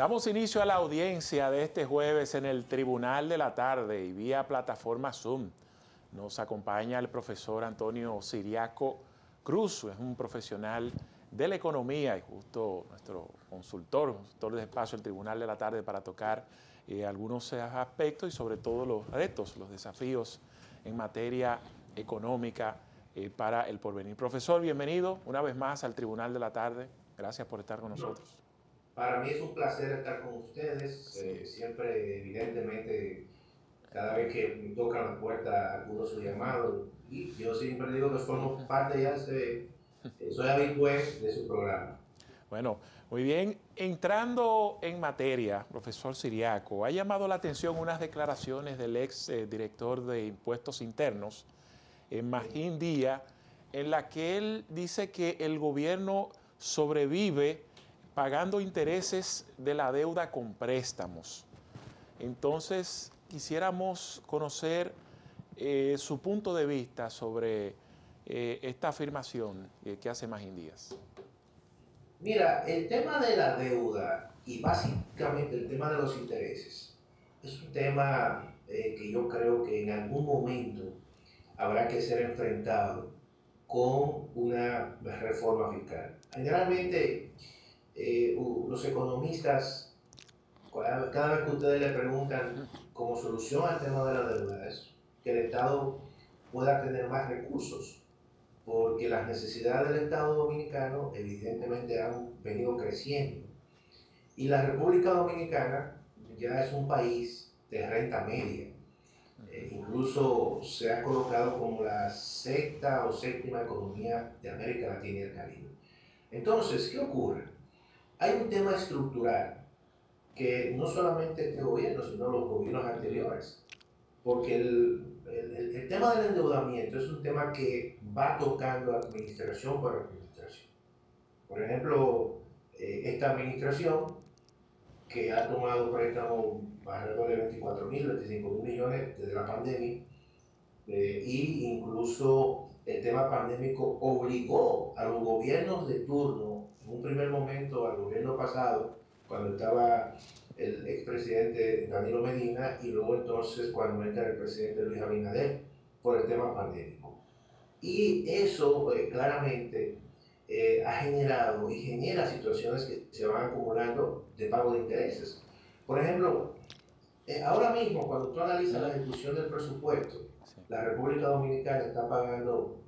Damos inicio a la audiencia de este jueves en el Tribunal de la Tarde y vía plataforma Zoom. Nos acompaña el profesor Antonio Siriaco Cruz, es un profesional de la economía y justo nuestro consultor de espacio del Tribunal de la Tarde para tocar algunos aspectos y sobre todo los retos, los desafíos en materia económica para el porvenir. Profesor, bienvenido una vez más al Tribunal de la Tarde. Gracias por estar con nosotros. Para mí es un placer estar con ustedes. Siempre, evidentemente, cada vez que me tocan la puerta, acudo a su llamado. Y yo siempre digo que formo parte ya, soy habitué de su programa. Bueno, muy bien. Entrando en materia, profesor Siriaco, ha llamado la atención unas declaraciones del ex director de Impuestos Internos, Magín Díaz, en la que él dice que el gobierno sobrevive pagando intereses de la deuda con préstamos. Entonces, quisiéramos conocer su punto de vista sobre esta afirmación que hace Magín Díaz. Mira, el tema de la deuda y básicamente el tema de los intereses es un tema que yo creo que en algún momento habrá que ser enfrentado con una reforma fiscal. Generalmente, los economistas, cada vez que ustedes le preguntan como solución al tema de la deuda, es que el Estado pueda tener más recursos, porque las necesidades del Estado dominicano evidentemente han venido creciendo. Y la República Dominicana ya es un país de renta media. Incluso se ha colocado como la sexta o séptima economía de América Latina y el Caribe. Entonces, ¿qué ocurre? Hay un tema estructural que no solamente este gobierno, sino los gobiernos anteriores, porque el tema del endeudamiento es un tema que va tocando administración por administración. Por ejemplo, esta administración que ha tomado préstamos alrededor de 25.000 millones desde la pandemia, y incluso el tema pandémico obligó a los gobiernos de turno, en un primer momento al gobierno pasado, cuando estaba el expresidente Danilo Medina, y luego entonces cuando entra el presidente Luis Abinader, por el tema pandémico. Y eso claramente ha generado y genera situaciones que se van acumulando de pago de intereses. Por ejemplo, ahora mismo, cuando tú analizas la ejecución del presupuesto, la República Dominicana está pagando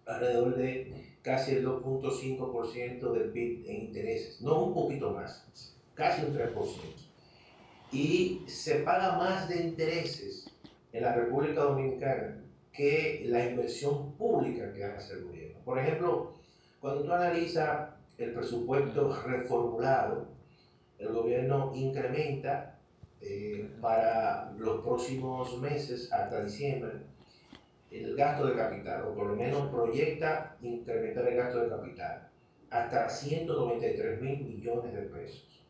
alrededor de casi el 2.5% del PIB en intereses, no un poquito más, casi un 3%. Y se paga más de intereses en la República Dominicana que la inversión pública que hace el gobierno. Por ejemplo, cuando tú analizas el presupuesto reformulado, el gobierno incrementa para los próximos meses, hasta diciembre, el gasto de capital, o por lo menos proyecta incrementar el gasto de capital hasta 193.000 millones de pesos.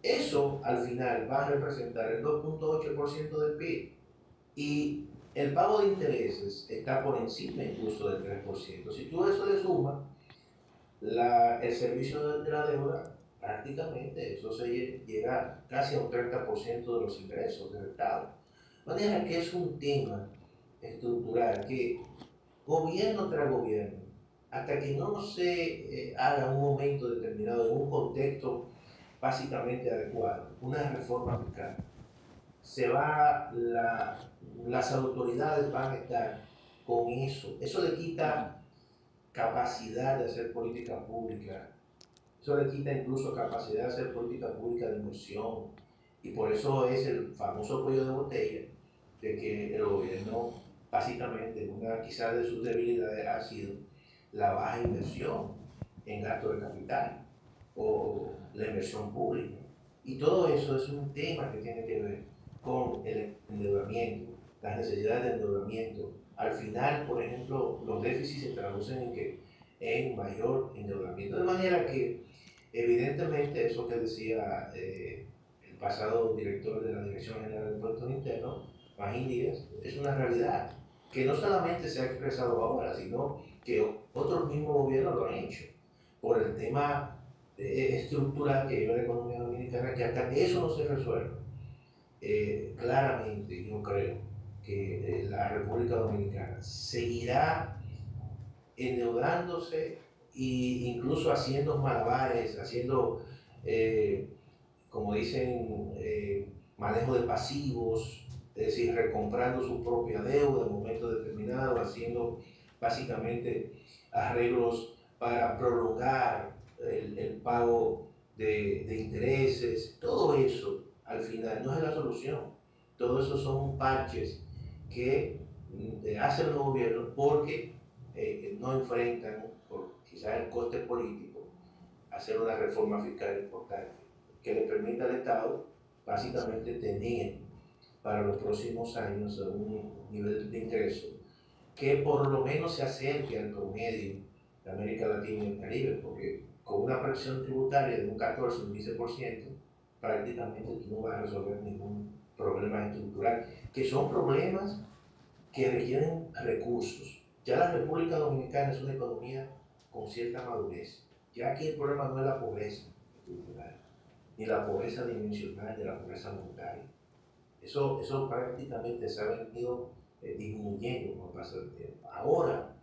Eso al final va a representar el 2.8% del PIB, y el pago de intereses está por encima incluso del 3%. Si tú eso le sumas el servicio de la deuda, prácticamente eso se llega casi a un 30% de los ingresos del Estado. De manera que es un tema estructural que gobierno tras gobierno, hasta que no se haga un momento determinado, en un contexto básicamente adecuado, una reforma fiscal, las autoridades van a estar con eso. Eso le quita capacidad de hacer política pública. Eso le quita incluso capacidad de hacer política pública de inversión. Y por eso es el famoso cuello de botella de que el gobierno, básicamente, una quizás de sus debilidades ha sido la baja inversión en gasto de capital o la inversión pública. Y todo eso es un tema que tiene que ver con el endeudamiento, las necesidades de endeudamiento. Al final, por ejemplo, los déficits se traducen en mayor endeudamiento. De manera que, evidentemente, eso que decía el pasado director de la Dirección General de Impuestos Internos, Magín Díaz, es una realidad que no solamente se ha expresado ahora, sino que otros mismos gobiernos lo han hecho por el tema estructural que lleva la economía dominicana, que hasta que eso no se resuelva, claramente yo creo que la República Dominicana seguirá endeudándose e incluso haciendo malabares, haciendo, como dicen, manejo de pasivos, es decir, recomprando su propia deuda en momentos determinados, haciendo básicamente arreglos para prolongar el pago de intereses. Todo eso al final no es la solución. Todo eso son parches que hace el nuevo gobierno porque no enfrentan, por quizás el coste político, hacer una reforma fiscal importante que le permita al Estado básicamente tener para los próximos años un nivel de ingreso que por lo menos se acerque al promedio de América Latina y el Caribe, porque con una presión tributaria de un 14 o un 15%, prácticamente tú no vas a resolver ningún problema estructural, que son problemas que requieren recursos. Ya la República Dominicana es una economía con cierta madurez. Ya aquí el problema no es la pobreza estructural, ni la pobreza dimensional, ni la pobreza monetaria. Eso prácticamente se ha venido disminuyendo con el paso del tiempo. Ahora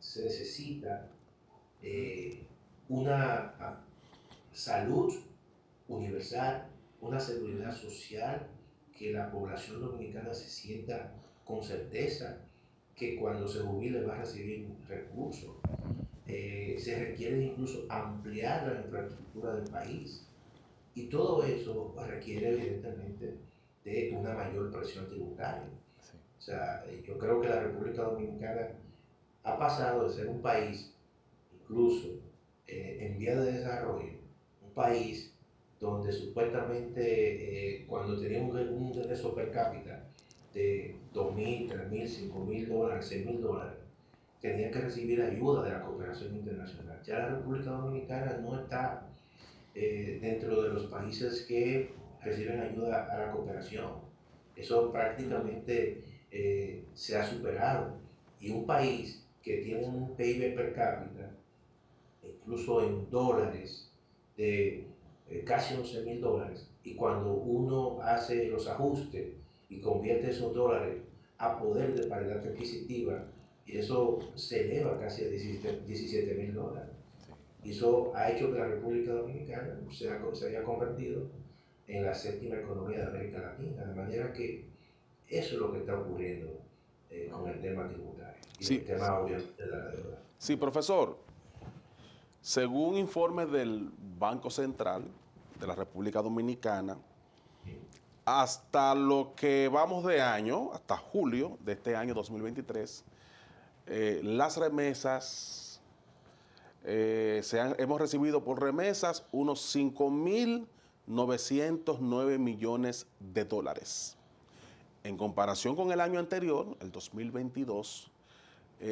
se necesita una salud universal, una seguridad social, que la población dominicana se sienta con certeza que cuando se jubile va a recibir recursos. Se requiere incluso ampliar la infraestructura del país y todo eso requiere evidentemente de una mayor presión tributaria. Sí. O sea, yo creo que la República Dominicana ha pasado de ser un país, incluso en vía de desarrollo, un país donde supuestamente cuando tenía un ingreso per cápita de 2.000, 3.000, 5.000 dólares, 6.000 dólares, tenía que recibir ayuda de la cooperación internacional. Ya la República Dominicana no está dentro de los países que reciben ayuda a la cooperación. Eso prácticamente se ha superado. Y un país que tiene un PIB per cápita, incluso en dólares, de casi 11.000 dólares, y cuando uno hace los ajustes y convierte esos dólares a poder de paridad adquisitiva, y eso se eleva casi a 17.000 dólares. Y eso ha hecho que la República Dominicana se haya convertido en la séptima economía de América Latina, de manera que eso es lo que está ocurriendo con el tema tributario y Sí, el tema obviamente de la deuda. sí, profesor. Según informes del Banco Central de la República Dominicana, hasta lo que vamos de año, hasta julio de este año 2023, las remesas, hemos recibido por remesas unos 5.909 millones de dólares. En comparación con el año anterior, el 2022,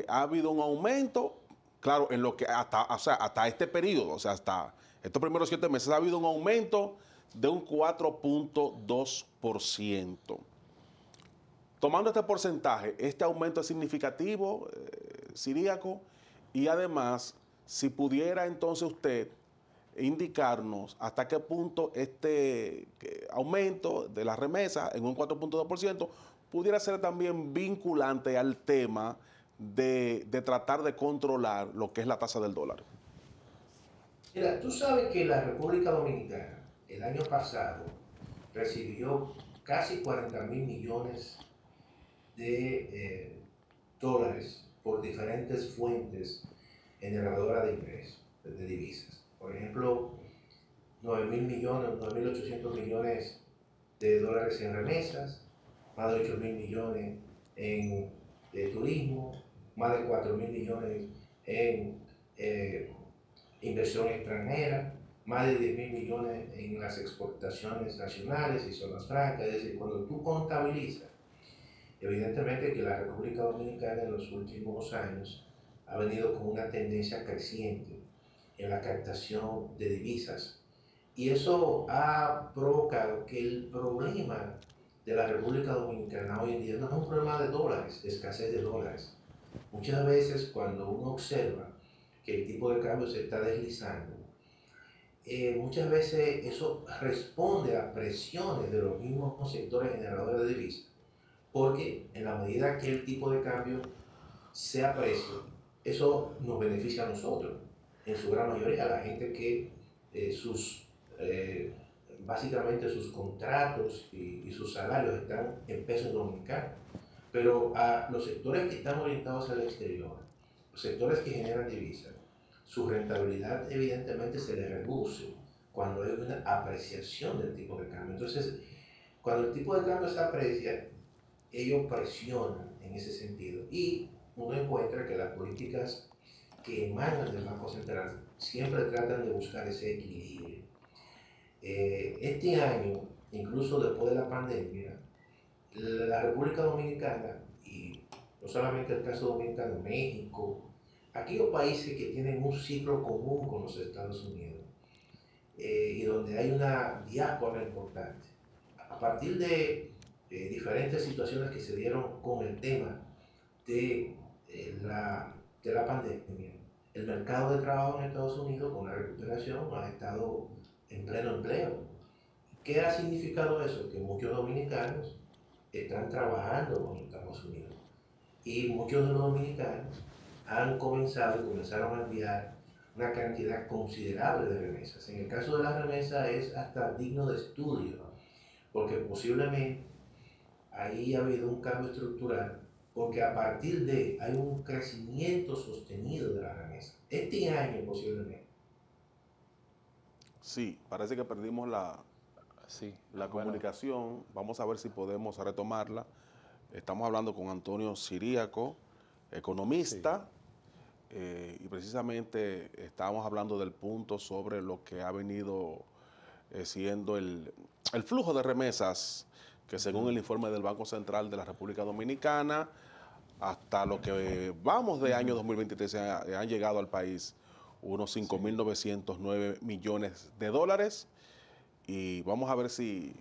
ha habido un aumento, claro, en lo que hasta este periodo, o sea, hasta estos primeros 7 meses, ha habido un aumento de un 4.2%. Tomando este porcentaje, este aumento es significativo, Ciríaco, y además, si pudiera entonces usted indicarnos hasta qué punto este aumento de las remesas en un 4.2% pudiera ser también vinculante al tema de tratar de controlar lo que es la tasa del dólar. Mira, tú sabes que la República Dominicana el año pasado recibió casi 40.000 millones de dólares por diferentes fuentes generadoras de ingresos, de divisas. Por ejemplo, 9.000 millones, 9.800 millones de dólares en remesas, más de 8.000 millones en turismo, más de 4.000 millones en inversión extranjera, más de 10.000 millones en las exportaciones nacionales y zonas francas. Es decir, cuando tú contabilizas, evidentemente que la República Dominicana en los últimos años ha venido con una tendencia creciente en la captación de divisas. Y eso ha provocado que el problema de la República Dominicana hoy en día no es un problema de dólares, de escasez de dólares. Muchas veces cuando uno observa que el tipo de cambio se está deslizando, muchas veces eso responde a presiones de los mismos sectores generadores de divisas, porque en la medida que el tipo de cambio se aprecia, eso nos beneficia a nosotros, en su gran mayoría, a la gente que sus, eh, básicamente sus contratos y sus salarios están en pesos dominicanos. Pero a los sectores que están orientados al exterior, los sectores que generan divisas, su rentabilidad evidentemente se les reduce cuando hay una apreciación del tipo de cambio. Entonces, cuando el tipo de cambio se aprecia, ellos presionan en ese sentido y uno encuentra que las políticas que emanan del Banco Central siempre tratan de buscar ese equilibrio. Este año, incluso después de la pandemia, la República Dominicana, y no solamente el caso dominicano, México, aquellos países que tienen un ciclo común con los Estados Unidos y donde hay una diáspora importante, a partir de diferentes situaciones que se dieron con el tema de, de la pandemia, el mercado de trabajo en Estados Unidos con la recuperación ha estado en pleno empleo. ¿Qué ha significado eso? Que muchos dominicanos están trabajando con Estados Unidos y muchos de los dominicanos han comenzado y comenzaron a enviar una cantidad considerable de remesas. En el caso de las remesas es hasta digno de estudio, porque posiblemente ahí ha habido un cambio estructural, porque a partir de hay un crecimiento sostenido de la remesa. Este año posiblemente. Sí, parece que perdimos Sí, la bueno, comunicación. Vamos a ver si podemos retomarla. Estamos hablando con Antonio Ciríaco, sí, economista, y precisamente estábamos hablando del punto sobre lo que ha venido siendo el flujo de remesas, que según el informe del Banco Central de la República Dominicana, hasta lo que vamos de año 2023 han llegado al país unos sí, 5.909 millones de dólares. Y vamos a ver si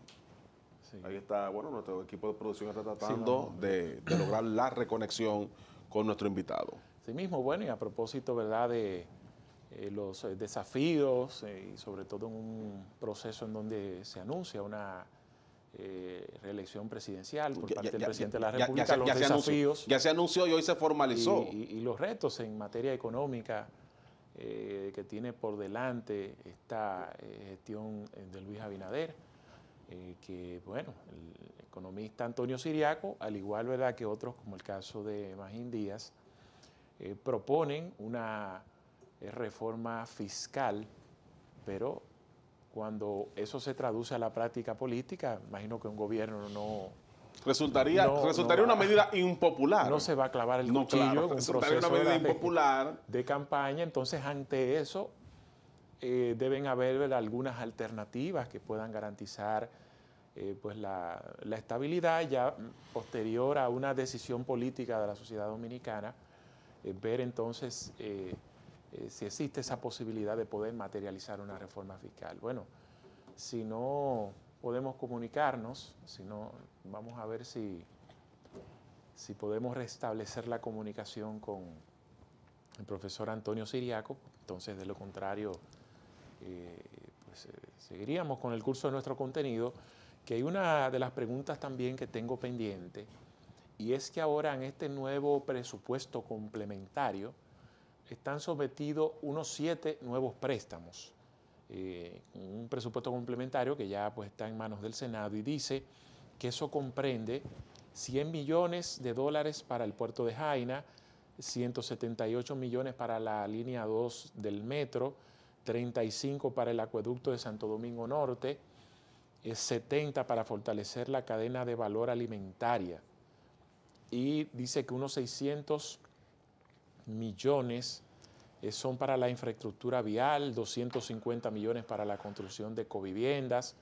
sí. ahí está, bueno, nuestro equipo de producción está Sí, tratando vamos. de lograr la reconexión con nuestro invitado. Sí mismo, bueno, y a propósito, ¿verdad?, de los desafíos y sobre todo en un proceso en donde se anuncia una reelección presidencial por parte del presidente de la República, los desafíos Ya se anunció y hoy se formalizó. y los retos en materia económica que tiene por delante esta gestión de Luis Abinader, que bueno, el economista Antonio Ciríaco, al igual, ¿verdad?, que otros como el caso de Magín Díaz, proponen una reforma fiscal, pero cuando eso se traduce a la práctica política, imagino que un gobierno Resultaría una medida impopular. no se va a clavar el No, cuchillo claro, en un resultaría proceso una medida impopular. de campaña. Entonces, ante eso, deben haber, ¿verdad?, algunas alternativas que puedan garantizar pues la estabilidad ya posterior a una decisión política de la sociedad dominicana, ver entonces si existe esa posibilidad de poder materializar una reforma fiscal. Bueno, si no podemos comunicarnos, si no, vamos a ver si podemos restablecer la comunicación con el profesor Antonio Ciríaco. Entonces, de lo contrario, seguiríamos con el curso de nuestro contenido, que hay una de las preguntas también que tengo pendiente, y es que ahora en este nuevo presupuesto complementario están sometidos unos 7 nuevos préstamos. Un presupuesto complementario que ya pues está en manos del Senado y dice que eso comprende 100 millones de dólares para el puerto de Jaina, 178 millones para la línea 2 del metro, 35 para el acueducto de Santo Domingo Norte, 70 para fortalecer la cadena de valor alimentaria, y dice que unos 600 millones son para la infraestructura vial, 250 millones para la construcción de coviviendas,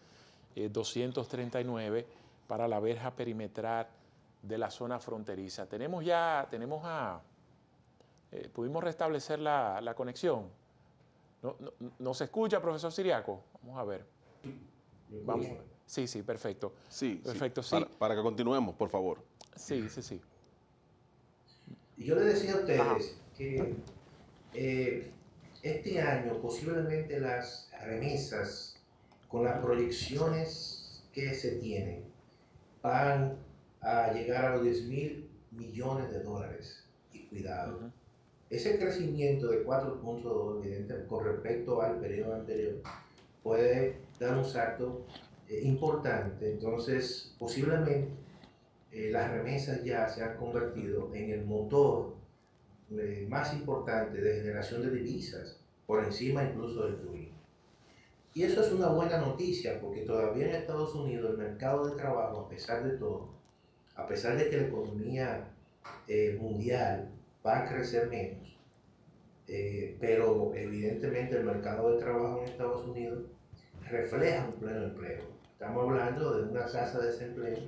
239 para la verja perimetral de la zona fronteriza. Pudimos restablecer la conexión. ¿Nos escucha, profesor Ciríaco? Vamos a ver. Vamos. Sí, sí, perfecto. Sí, perfecto, sí. sí. Para que continuemos, por favor. Sí, sí, sí. Y yo le decía a ustedes que este año posiblemente las remesas, con las Sí. proyecciones que se tienen, van a llegar a los 10.000 millones de dólares. Y cuidado, Ujú. ese crecimiento de 4,2 evidente con respecto al periodo anterior puede dar un salto importante. Entonces, posiblemente las remesas ya se han convertido en el motor más importante de generación de divisas, por encima incluso del turismo. Y eso es una buena noticia porque todavía en Estados Unidos el mercado de trabajo, a pesar de todo, a pesar de que la economía mundial va a crecer menos, pero evidentemente el mercado de trabajo en Estados Unidos refleja un pleno empleo. Estamos hablando de una Sí. tasa de desempleo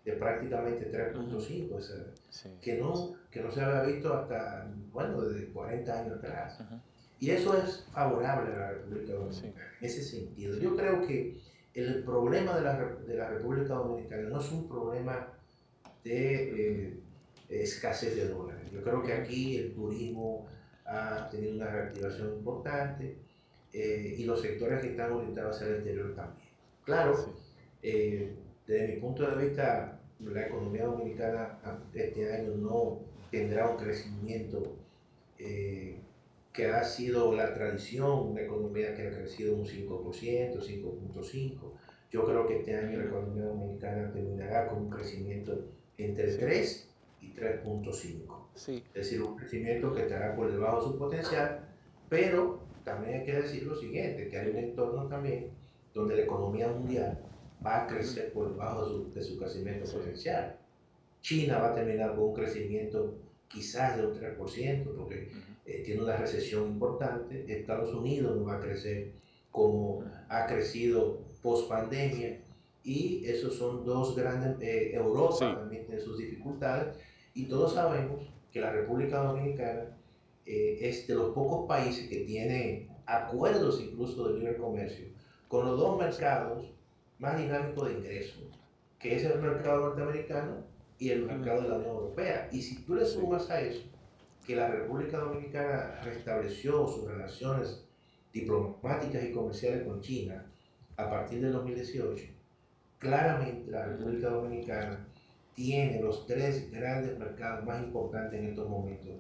de prácticamente Ujú. 3,5, o sea, Sí. que no se había visto hasta, bueno, desde 40 años atrás. Ujú. Y eso es favorable a la República Sí. Dominicana, en ese sentido. Sí. Yo creo que el problema de la República Dominicana no es un problema de escasez de dólares. Yo creo que Ujú. aquí el turismo ha tenido una reactivación importante y los sectores que están orientados hacia el exterior también. Claro, Sí. desde mi punto de vista, la economía dominicana este año no tendrá un crecimiento eh, que ha sido la tradición, una economía que ha crecido un 5%, 5,5%. Yo creo que este año la Ujú. economía dominicana terminará con un crecimiento entre Sí. 3 y 3,5. Sí. Es decir, un crecimiento que estará por debajo de su potencial, pero también hay que decir lo siguiente, que hay un entorno también donde la economía mundial va a Ujú. crecer por debajo de su crecimiento Sí. potencial. China va a terminar con un crecimiento quizás de un 3%, porque Ujú. tiene una recesión importante. Estados Unidos no va a crecer como Ujú. ha crecido post Sí. pandemia. Y esos son dos grandes, Europa Sí, también tiene sus dificultades. Y todos sabemos que la República Dominicana es de los pocos países que tiene acuerdos incluso de libre comercio con los dos Sí. mercados más dinámicos de ingresos, que es el mercado norteamericano y el Ujú. mercado de la Unión Europea. Y si tú le Sí. sumas a eso que la República Dominicana restableció sus relaciones diplomáticas y comerciales con China a partir del 2018, claramente la Ujú. República Dominicana tiene los tres grandes mercados más importantes en estos momentos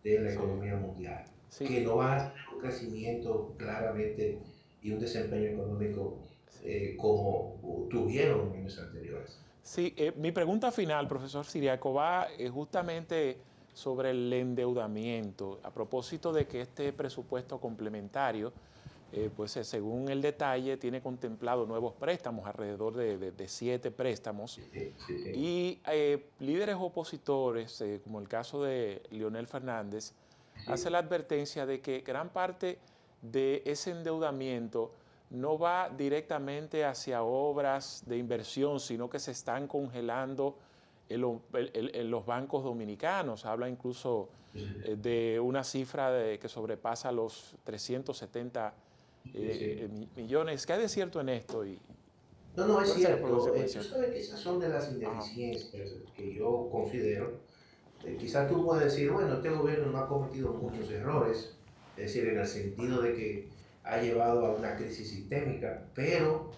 de la Sí. economía mundial, Sí. que no van a tener un crecimiento claramente y un desempeño económico Sí. como tuvieron en años anteriores. Sí, mi pregunta final, profesor Siriaco, va justamente sobre el endeudamiento. A propósito de que este presupuesto complementario, pues según el detalle, tiene contemplado nuevos préstamos, alrededor de 7 préstamos. Sí, sí, sí. Y líderes opositores, como el caso de Leonel Fernández, hace la Sí. advertencia de que gran parte de ese endeudamiento no va directamente hacia obras de inversión, sino que se están congelando en los bancos dominicanos. Habla incluso Sí, de una cifra que sobrepasa los 370 sí, sí. millones. ¿Qué hay de cierto en esto? ¿Y No, no, es cuál es la cierto. Tú consecuencia? sabes que esas son de las Ajá. ineficiencias que yo considero. Quizás tú puedes decir, bueno, este gobierno no ha cometido Ujú. muchos errores, es decir, en el sentido de que ha llevado a una crisis sistémica, pero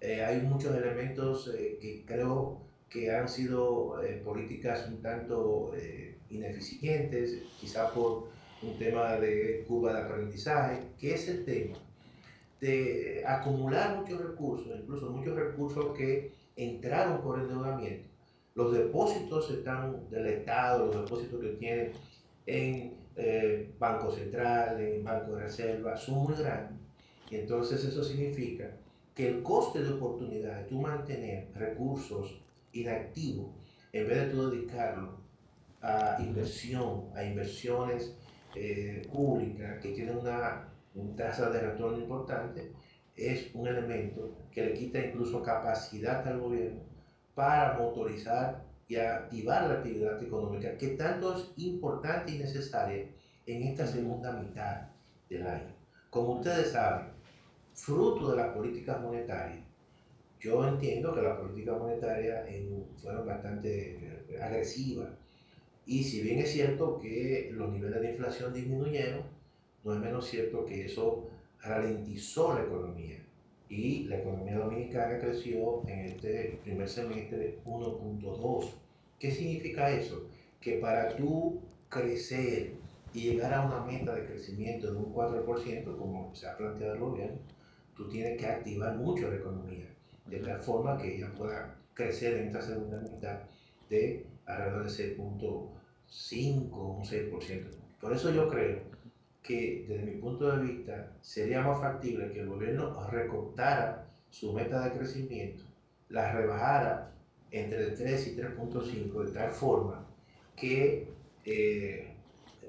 hay muchos elementos que creo que han sido políticas un tanto ineficientes, quizás por un tema de curva de aprendizaje, que es el tema de acumular muchos recursos, incluso muchos recursos que entraron por endeudamiento. Los depósitos están del Estado, los depósitos que tienen en Banco Central, en Banco de Reserva, son muy grandes. Y entonces eso significa que el coste de oportunidad de tú mantener recursos inactivos, en vez de tú dedicarlo a Ujú. inversión, a inversiones públicas que tienen una tasa de retorno importante, es un elemento que le quita incluso capacidad al gobierno para motorizar y activar la actividad económica, que tanto es importante y necesaria en esta Ujú. segunda mitad del año. Como Ujú. ustedes saben, fruto de las políticas monetarias, yo entiendo que las políticas monetarias fueron bastante agresivas y si bien es cierto que los niveles de inflación disminuyeron, no es menos cierto que eso ralentizó la economía. Y la economía dominicana creció en este primer semestre 1.2. ¿Qué significa eso? Que para tú crecer y llegar a una meta de crecimiento de un 4%, como se ha planteado el gobierno, tú tienes que activar mucho la economía, de tal forma que ella pueda crecer en esta segunda mitad de alrededor de 6.5, un 6%. Por eso yo creo que desde mi punto de vista sería más factible que el gobierno recortara su meta de crecimiento, la rebajara entre 3 y 3.5 de tal forma que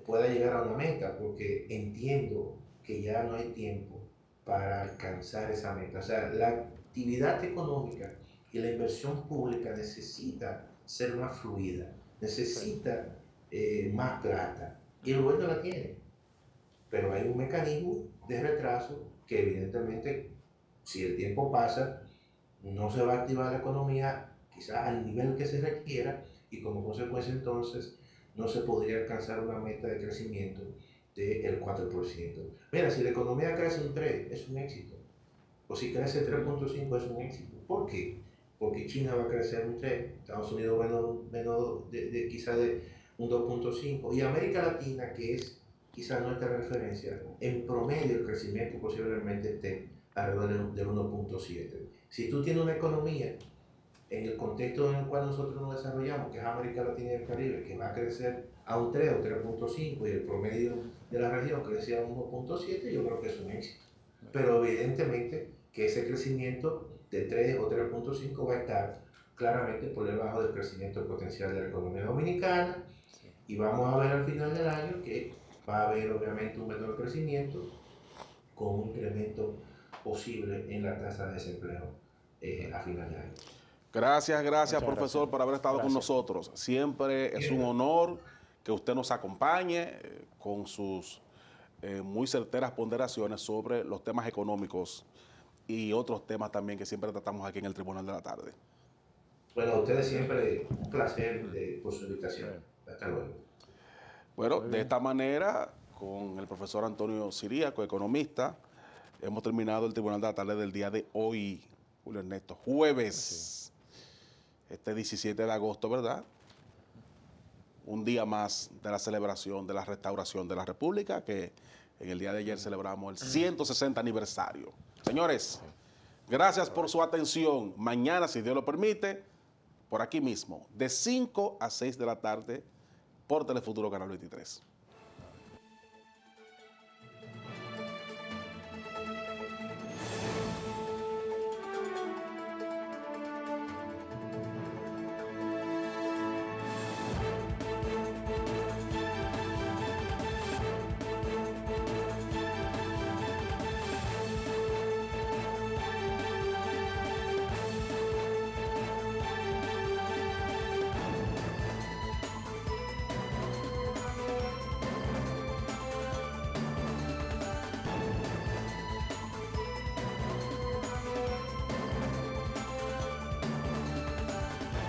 pueda llegar a una meta, porque entiendo que ya no hay tiempo para alcanzar esa meta. O sea, la actividad económica y la inversión pública necesita ser más fluida, necesita más plata, y el gobierno la tiene. Pero hay un mecanismo de retraso que evidentemente, si el tiempo pasa, no se va a activar la economía quizás al nivel que se requiera, y como consecuencia entonces no se podría alcanzar una meta de crecimiento del 4%. Mira, si la economía crece un 3, es un éxito. O si crece 3.5, es un éxito. ¿Por qué? Porque China va a crecer un 3, Estados Unidos menos quizás de un 2.5, y América Latina, que es quizás nuestra referencia, en promedio el crecimiento posiblemente esté alrededor del 1.7. Si tú tienes una economía en el contexto en el cual nosotros nos desarrollamos, que es América Latina y el Caribe, que va a crecer a un 3 o 3.5, y el promedio de la región crece a un 1.7, yo creo que es un éxito. Pero evidentemente que ese crecimiento de 3 o 3.5 va a estar claramente por debajo del crecimiento potencial de la economía dominicana, y vamos a ver al final del año que va a haber obviamente un menor crecimiento con un incremento posible en la tasa de desempleo a final de año. Gracias, Muchas profesor, gracias. por haber estado con Gracias. nosotros. Siempre es un honor que usted nos acompañe con sus muy certeras ponderaciones sobre los temas económicos y otros temas también que siempre tratamos aquí en el Tribunal de la Tarde. Bueno, a ustedes siempre un placer por su invitación. Hasta luego. Bueno, de esta manera, con el profesor Antonio Ciríaco, economista, hemos terminado el Tribunal de la Tarde del día de hoy, Julio Ernesto, jueves, este 17 de agosto, ¿verdad? Un día más de la celebración de la restauración de la República, que en el día de ayer celebramos el 160 aniversario. Señores, gracias por su atención. Mañana, si Dios lo permite, por aquí mismo, de 5 a 6 de la tarde, por Telefuturo Canal 23.